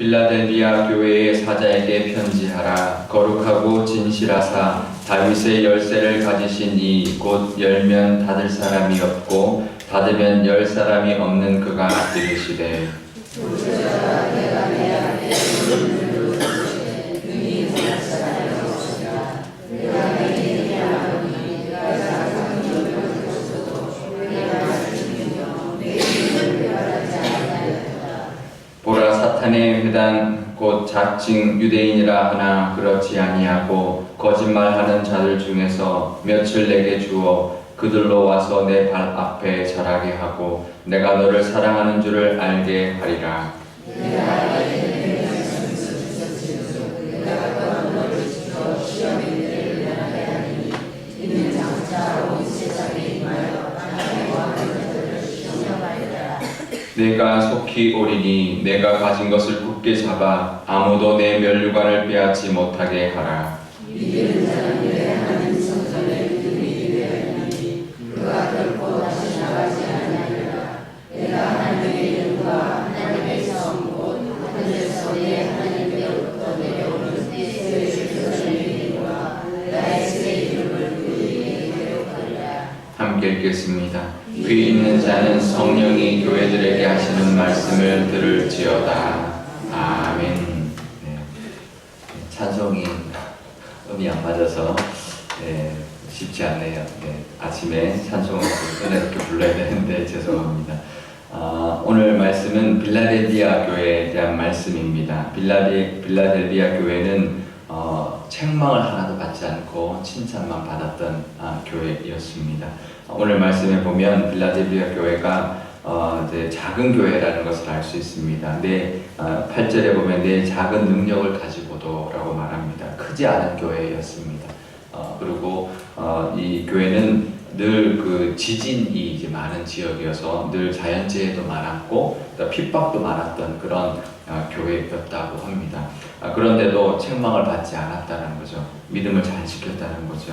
빌라델비아 교회의 사자에게 편지하라. 거룩하고 진실하사 다윗의 열쇠를 가지신 이 곧 열면 닫을 사람이 없고 닫으면 열 사람이 없는 그가 이르시되 보라, 사탄의 회당 곧 자칭 유대인이라 하나 그렇지 아니하고 거짓말하는 자들 중에서 몇을 내게 주어 그들로 와서 내 발 앞에 절하게 하고 내가 너를 사랑하는 줄을 알게 하리라. 내가 속히 오리니 내가 가진 것을 굳게 잡아 아무도 내 면류관을 빼앗지 못하게 하라. 함께 읽겠습니다. 귀 있는 자는 성령이 교회들에게 하시는 말씀을 들을지어다. 아멘. 네. 찬송이 음이 안 맞아서 쉽지 않네요. 아침에 찬송을 은혜롭게 불러야 되는데 죄송합니다. 오늘 말씀은 빌라델비아 교회에 대한 말씀입니다. 빌라델비아 교회는 책망을 하나도 받지 않고 칭찬만 받았던 교회였습니다. 오늘 말씀에 보면 빌라델비아 교회가 이제 작은 교회라는 것을 알 수 있습니다. 8절에 보면 내 작은 능력을 가지고도라고 말합니다. 크지 않은 교회였습니다. 그리고 이 교회는 늘 그 지진이 이제 많은 지역이어서 늘 자연재해도 많았고 또 핍박도 많았던 그런 교회였다고 합니다. 그런데도 책망을 받지 않았다는 거죠. 믿음을 잘 지켰다는 거죠.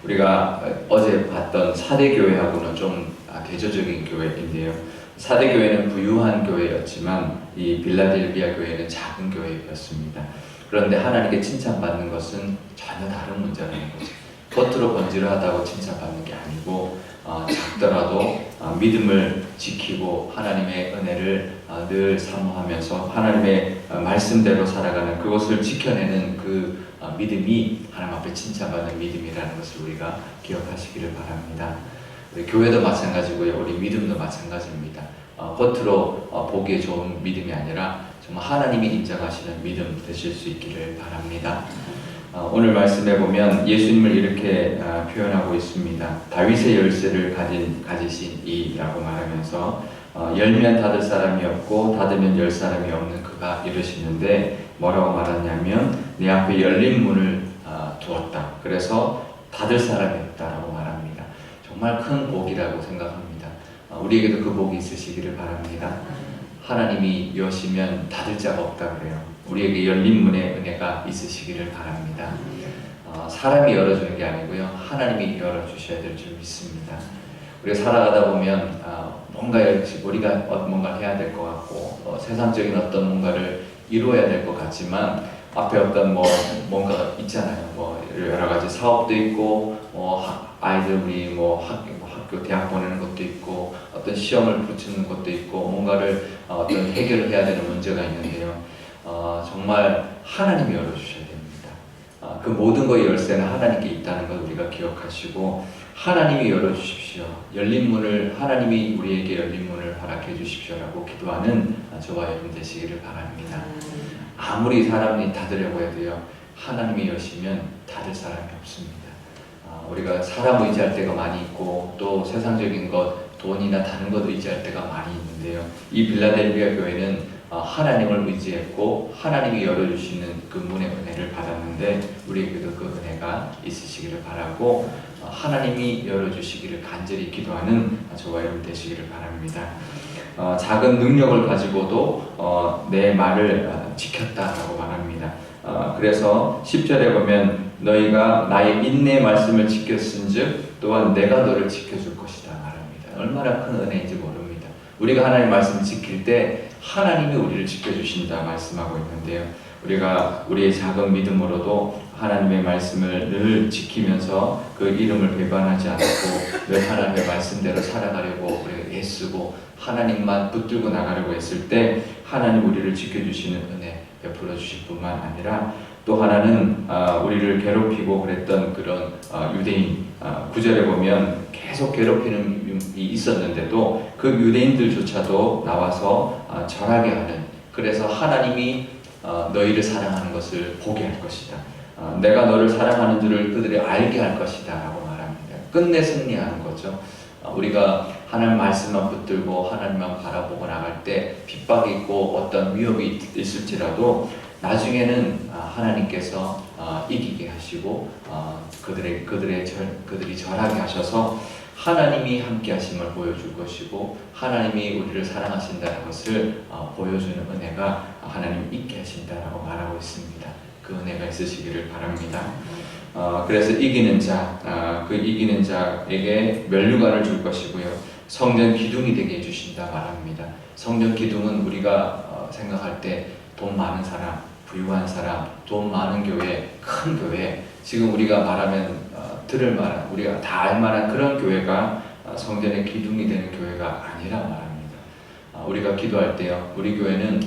우리가 어제 봤던 사대교회하고는 좀 대조적인 교회인데요. 사대교회는 부유한 교회였지만 이 빌라델비아 교회는 작은 교회였습니다. 그런데 하나님께 칭찬받는 것은 전혀 다른 문제라는 거죠. 겉으로 번지르하다고 칭찬받는 게 아니고 작더라도 믿음을 지키고 하나님의 은혜를 늘 사모하면서 하나님의 말씀대로 살아가는 그것을 지켜내는 그 믿음이 하나님 앞에 칭찬받는 믿음이라는 것을 우리가 기억하시기를 바랍니다. 우리 교회도 마찬가지고요. 우리 믿음도 마찬가지입니다. 겉으로 보기에 좋은 믿음이 아니라 정말 하나님이 인정하시는 믿음 되실 수 있기를 바랍니다. 오늘 말씀에 보면 예수님을 이렇게 표현하고 있습니다. 다윗의 열쇠를 가지신 이라고 말하면서 열면 닫을 사람이 없고 닫으면 열 사람이 없는 그가 이르시는데 뭐라고 말하냐면 내 앞에 열린 문을 두었다. 그래서 닫을 사람이 없다라고 말합니다. 정말 큰 복이라고 생각합니다. 우리에게도 그 복이 있으시기를 바랍니다. 하나님이 여시면 닫을 자가 없다 그래요. 우리에게 열린 문의 은혜가 있으시기를 바랍니다. 사람이 열어주는 게 아니고요. 하나님이 열어주셔야 될 줄 믿습니다. 우리가 살아가다 보면 우리가 뭔가 해야 될 것 같고 세상적인 어떤 뭔가를 이루어야 될 것 같지만 앞에 어떤 뭔가가 있잖아요. 여러 가지 사업도 있고 아이들이 학교 대학 보내는 것도 있고 어떤 시험을 붙이는 것도 있고 뭔가를 어떤 해결을 해야 되는 문제가 있는데요. 정말 하나님이 열어주셔야 됩니다. 그 모든 것의 열쇠는 하나님께 있다는 걸 우리가 기억하시고 하나님이 열어주십시오. 열린 문을 하나님이 우리에게 열린 문을 허락해 주십시오라고 기도하는 저와 여러분 되시기를 바랍니다. 아무리 사람이 닫으려고 해도요. 하나님이 여시면 닫을 사람이 없습니다. 우리가 사람 의지할 때가 많이 있고 또 세상적인 것, 돈이나 다른 것 의지할 때가 많이 있는데요. 이 빌라델비아 교회는 하나님을 의지했고 하나님이 열어주시는 그 문의 은혜를 받았는데 우리에게도 그 은혜가 있으시기를 바라고 하나님이 열어주시기를 간절히 기도하는 저와 여러분 되시기를 바랍니다. 작은 능력을 가지고도 내 말을 지켰다라고 말합니다. 그래서 10절에 보면 너희가 나의 인내 말씀을 지켰은즉 또한 내가 너를 지켜줄 것이다 말합니다. 얼마나 큰 은혜인지 모릅니다. 우리가 하나님의 말씀을 지킬 때 하나님이 우리를 지켜주신다 말씀하고 있는데요. 우리가 우리의 작은 믿음으로도 하나님의 말씀을 늘 지키면서 그 이름을 배반하지 않고 늘 하나님의 말씀대로 살아가려고 우리가 애쓰고 하나님만 붙들고 나가려고 했을 때 하나님 우리를 지켜주시는 은혜 베풀어 주실 뿐만 아니라 또 하나는 우리를 괴롭히고 그랬던 그런 유대인 9절에 보면 계속 괴롭히는 이 있었는데도 그 유대인들조차도 나와서 절하게 하는, 그래서 하나님이 너희를 사랑하는 것을 보게 할 것이다. 내가 너를 사랑하는 줄을 그들이 알게 할 것이다 라고 말합니다. 끝내 승리하는 거죠. 우리가 하나님 말씀만 붙들고 하나님만 바라보고 나갈 때 핍박이 있고 어떤 위협이 있을지라도 나중에는 하나님께서 이기게 하시고 그들이 절하게 하셔서 하나님이 함께 하심을 보여줄 것이고 하나님이 우리를 사랑하신다는 것을 보여주는 은혜가 하나님 있게 하신다라고 말하고 있습니다. 그 은혜가 있으시기를 바랍니다. 그래서 이기는 자, 그 이기는 자에게 면류관을 줄 것이고요. 성전 기둥이 되게 해주신다 말합니다. 성전 기둥은 우리가 생각할 때 돈 많은 사람, 부유한 사람, 돈 많은 교회, 큰 교회, 지금 우리가 말하면 들을 만한, 우리가 다 알 만한 그런 교회가 성전의 기둥이 되는 교회가 아니라 말합니다. 우리가 기도할 때요, 우리 교회는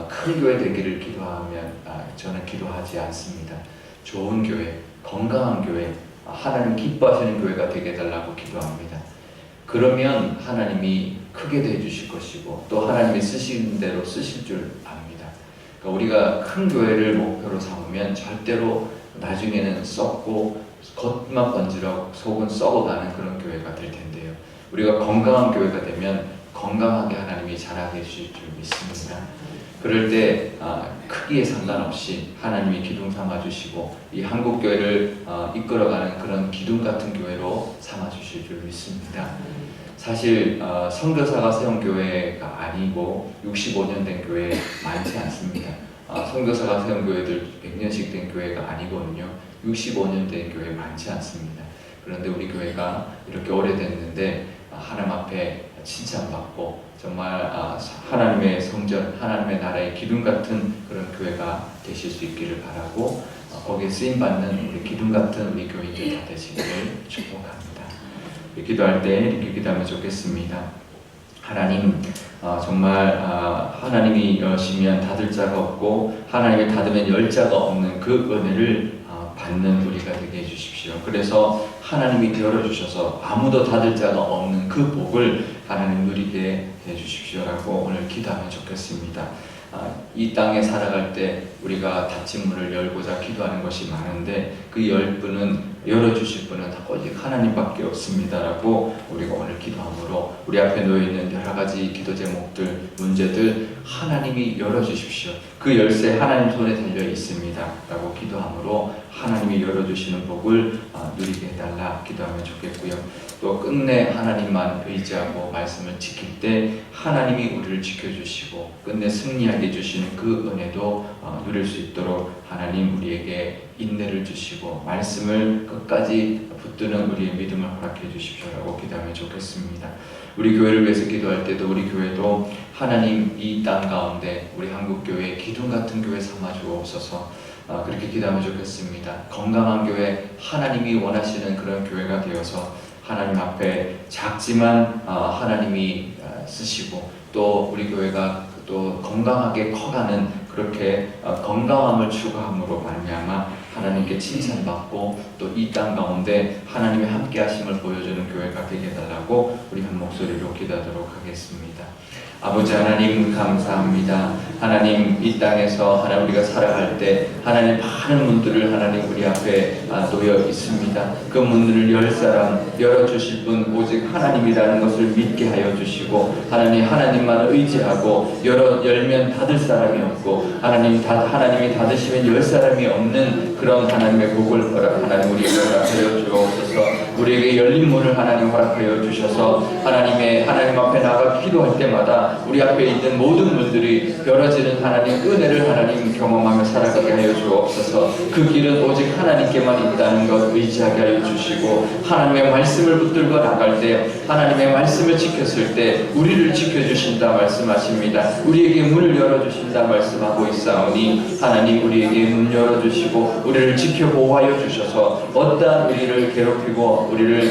큰 교회 되기를 기도하면 저는 기도하지 않습니다. 좋은 교회, 건강한 교회, 하나님 기뻐하시는 교회가 되게 해달라고 기도합니다. 그러면 하나님이 크게 해주실 것이고 또 하나님이 쓰시는 대로 쓰실 줄 압니다. 그러니까 우리가 큰 교회를 목표로 삼으면 절대로 나중에는 썩고 겉만 번지르고 속은 썩어가는 그런 교회가 될 텐데요. 우리가 건강한 교회가 되면 건강하게 하나님이 자라게 해주실 줄 믿습니다. 그럴 때 크기에 상관없이 하나님이 기둥 삼아주시고 이 한국교회를 이끌어가는 그런 기둥 같은 교회로 삼아주실 줄 믿습니다. 사실 선교사가 세운 교회가 아니고 65년 된 교회 많지 않습니다. 선교사가 세운 교회들 100년씩 된 교회가 아니거든요. 65년 된 교회 많지 않습니다. 그런데 우리 교회가 이렇게 오래됐는데 하나님 앞에 칭찬받고 정말 하나님의 성전, 하나님의 나라의 기둥 같은 그런 교회가 되실 수 있기를 바라고 거기에 쓰임받는 우리 기둥 같은 우리 교인들 다 되시기를 축복합니다. 기도할 때 이렇게 기도하면 좋겠습니다. 하나님, 정말 하나님이 여시면 닫을 자가 없고 하나님이 닫으면 열 자가 없는 그 은혜를 받는 우리가 되게 해주십시오. 그래서 하나님이 열어주셔서 아무도 닫을 자가 없는 그 복을 하나님 누리게 해주십시오라고 오늘 기도하면 좋겠습니다. 이 땅에 살아갈 때 우리가 닫힌 문을 열고자 기도하는 것이 많은데 그 열어주실 분은 오직 하나님밖에 없습니다라고 우리가 오늘 기도함으로 우리 앞에 놓여있는 여러 가지 기도 제목들, 문제들 하나님이 열어주십시오. 그 열쇠 하나님 손에 달려 있습니다 라고 기도함으로 하나님이 열어주시는 복을 누리게 해달라 기도하면 좋겠고요. 또 끝내 하나님만 의지하고 말씀을 지킬 때 하나님이 우리를 지켜주시고 끝내 승리하게 해주시는 그 은혜도 누릴 수 있도록 하나님 우리에게 인내를 주시고 말씀을 끝까지 붙드는 우리의 믿음을 허락해 주십시오라고 기도하면 좋겠습니다. 우리 교회를 위해서 기도할 때도 우리 교회도 하나님 이 땅 가운데 우리 한국교회 기둥 같은 교회 삼아 주옵소서. 그렇게 기도하면 좋겠습니다. 건강한 교회, 하나님이 원하시는 그런 교회가 되어서 하나님 앞에 작지만 하나님이 쓰시고 또 우리 교회가 또 건강하게 커가는 그렇게 건강함을 추구함으로 말미암아 하나님께 칭찬받고 또 이 땅 가운데 하나님의 함께 하심을 보여주는 교회가 되게 해달라고 우리 한 목소리로 기도하도록 하겠습니다. 아버지 하나님 감사합니다. 하나님 이 땅에서 하나님 우리가 살아갈 때 하나님 많은 문들을 하나님 우리 앞에 놓여 있습니다. 그 문들을 열 사람 열어주실 분 오직 하나님이라는 것을 믿게 하여 주시고 하나님만 의지하고 열면 닫을 사람이 없고 하나님이 닫으시면 열 사람이 없는 그런 하나님의 복을 하나님 우리에게 허락하여 주옵소서. 우리에게 열린 문을 하나님 허락하여 주셔서 하나님 앞에 나가 기도할 때마다 우리 앞에 있는 모든 문들이 열어지는 하나님 은혜를 하나님 경험하며 살아가게 하여 주옵소서. 그 길은 오직 하나님께만 있다는 것 의지하게 하여 주시고, 하나님의 말씀을 붙들고 나갈 때, 하나님의 말씀을 지켰을 때 우리를 지켜주신다 말씀하십니다. 우리에게 문을 열어주신다 말씀하고 있사오니, 하나님 우리에게 문 열어주시고 우리를 지켜 보호하여 주셔서 어떠한 우리를 괴롭히고 우리를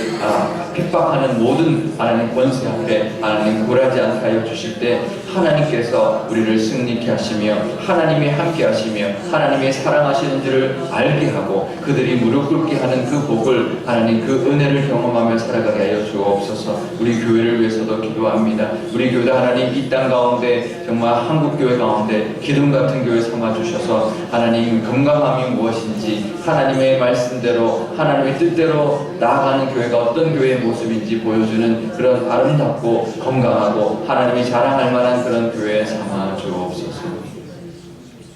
핍박하는 모든 하나님 권세 앞에 하나님 굴하지 않게 하여 주실 때, 하나님께서 우리를 승리케 하시며 하나님이 함께 하시며 하나님의 사랑하시는 줄을 알게 하고 그들이 무릎 꿇게 하는 그 복을, 하나님 그 은혜를 경험하며 살아가게 하여 주옵소서. 우리 교회를 위해서도 기도합니다. 우리 교회도 하나님 이 땅 가운데 정말 한국교회 가운데 기둥 같은 교회 삼아주셔서 하나님 건강함이 무엇인지, 하나님의 말씀대로 하나님의 뜻대로 나아가는 교회가 어떤 교회의 모습인지 보여주는 그런 아름답고 건강하고 하나님이 자랑할 만한 그런 교회 삼아 주옵소서.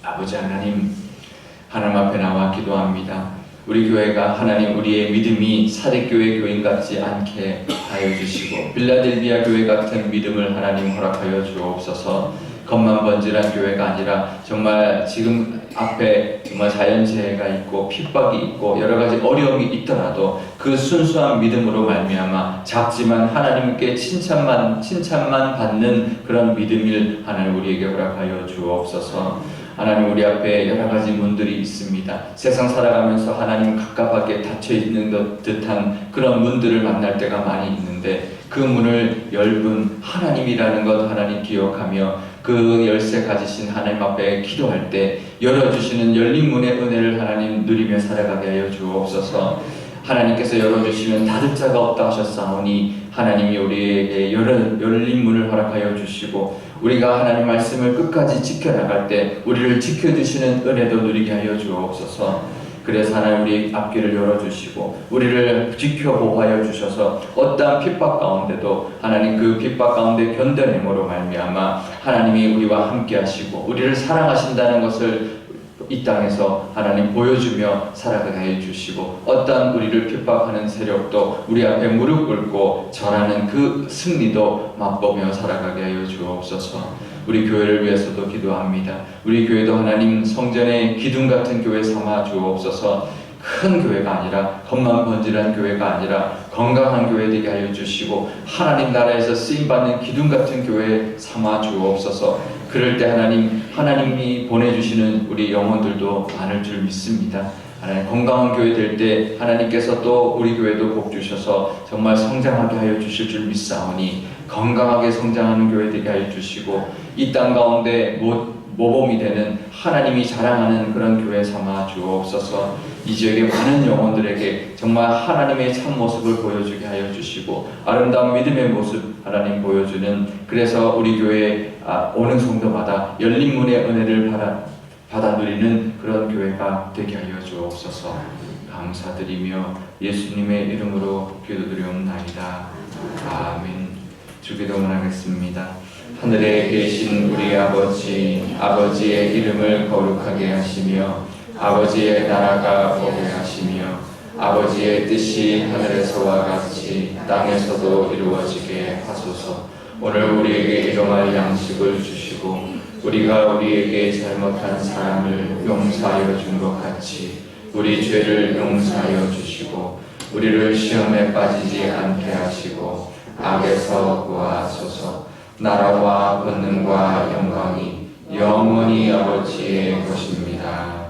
아버지 하나님 앞에 나와 기도합니다. 우리 교회가 하나님 우리의 믿음이 사대교회 교인 같지 않게 하여 주시고 빌라델비아 교회 같은 믿음을 하나님 허락하여 주옵소서. 겉만 번질한 교회가 아니라 정말 지금 앞에 정말 자연재해가 있고 핍박이 있고 여러 가지 어려움이 있더라도 그 순수한 믿음으로 말미암아 작지만 하나님께 칭찬만 받는 그런 믿음을 하나님 우리에게 허락하여 주옵소서. 하나님 우리 앞에 여러 가지 문들이 있습니다. 세상 살아가면서 하나님 갑갑하게 닫혀있는 듯한 그런 문들을 만날 때가 많이 있는데, 그 문을 열분 하나님이라는 것 하나님 기억하며 그 열쇠 가지신 하나님 앞에 기도할 때 열어주시는 열린 문의 은혜를 하나님 누리며 살아가게 하여 주옵소서. 하나님께서 열어주시면 닫을 자가 없다 하셨사오니 하나님이 우리에게 열린 문을 허락하여 주시고 우리가 하나님 말씀을 끝까지 지켜나갈 때 우리를 지켜주시는 은혜도 누리게 하여 주옵소서. 그래서 하나님 우리 앞길을 열어주시고 우리를 지켜 보호하여 주셔서 어떠한 핍박 가운데도 하나님 그 핍박 가운데 견뎌내므로 말미암아 하나님이 우리와 함께 하시고 우리를 사랑하신다는 것을 이 땅에서 하나님 보여주며 살아가게 해주시고 어떠한 우리를 핍박하는 세력도 우리 앞에 무릎 꿇고 절하는 그 승리도 맛보며 살아가게 하여 주옵소서. 우리 교회를 위해서도 기도합니다. 우리 교회도 하나님 성전의 기둥 같은 교회 삼아 주옵소서. 큰 교회가 아니라 겉만 번질한 교회가 아니라 건강한 교회 되게 하여 주시고 하나님 나라에서 쓰임받는 기둥 같은 교회 삼아 주옵소서. 그럴 때 하나님이 보내주시는 우리 영혼들도 많을 줄 믿습니다. 하나님 건강한 교회 될 때 하나님께서 또 우리 교회도 복 주셔서 정말 성장하게 하여 주실 줄 믿사오니 건강하게 성장하는 교회 되게 하여 주시고 이 땅 가운데 모범이 되는 하나님이 자랑하는 그런 교회 삼아 주옵소서. 이 지역의 많은 영혼들에게 정말 하나님의 참모습을 보여주게 하여 주시고 아름다운 믿음의 모습 하나님 보여주는, 그래서 우리 교회에 오는 성도마다 열린 문의 은혜를 받아 누리는 그런 교회가 되게 하여 주옵소서. 감사드리며 예수님의 이름으로 기도드리옵나이다. 아멘. 주기도문 하겠습니다. 하늘에 계신 우리 아버지의 이름을 거룩하게 하시며 아버지의 나라가 오게 하시며 아버지의 뜻이 하늘에서와 같이 땅에서도 이루어지게 하소서. 오늘 우리에게 일용할 양식을 주시고 우리가 우리에게 잘못한 사람을 용서하여 준 것 같이 우리 죄를 용서하여 주시고 우리를 시험에 빠지지 않게 하시고 악에서 구하소서. 나라와 권능과 영광이 영원히 아버지의 것입니다.